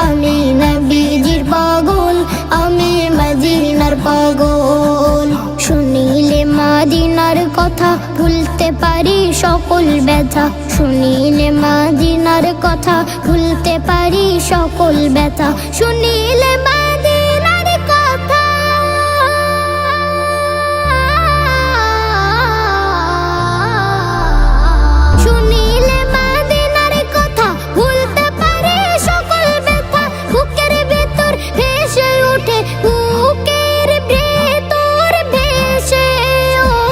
আমি নবীজির পাগল, আমি মদিনার পাগল। শুনিলে মদিনার কথা ভুলতে পারি সকল ব্যথা, শুনিলে মদিনার কথা ভুলতে পারি সকল ব্যথা, শুনিলে মদিনার কথা শুনিলে মদিনার কথা ভুলতে পারি সকল ব্যথা। বুকের ভেতর ভেসে ওঠে, বুকের ভেতর ভেসে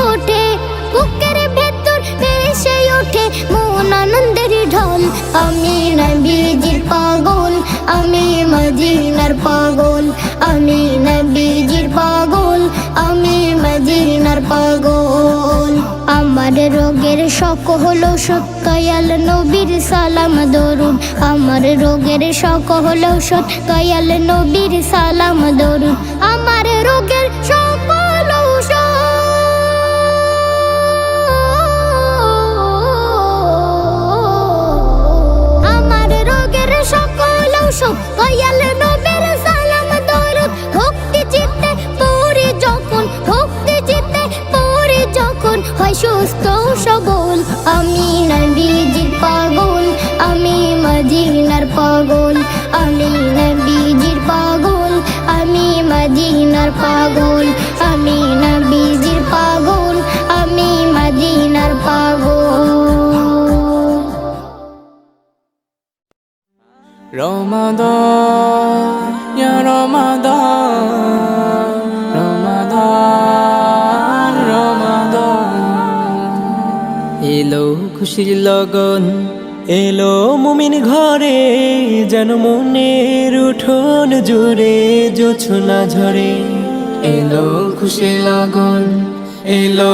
ওঠে, বুকের ভেতর ভেসে ওঠে মন আনন্দের ঢল। আমি নবীজির পাগল, আমি মদিনার পাগল, আমি নবীজির পাগল, আমি মদিনার পাগল। আমার রোগের শখ হলো দয়াল নবীর সালাম দরুদ, আমার রোগের শখ হলো দয়াল নবীর সালাম দরুদ। আমার রোগের শখ হলো আমার রোগের শখ হলো দয়াল নবীর সালাম দরুদ। ভক্তি চিত্তে পড়ি যখন, ভক্তি চিত্তে পড়ি যখন হয় সুস্থ সবল। আমি নবীজির পাগল, আমি মদিনার পাগল, আমি নবীজির পাগল, আমি মদিনার পাগল, আমি নবীজির পাগল, আমি মদিনার পাগল। রমাদান ইয়া রমাদান, রমাদান রমাদান, এলো খুশির লগন, এলো মুমিন ঘরে, যেন মনের উঠোন জুড়ে জোছনা ঝরে। এলো খুশির লগন, এলো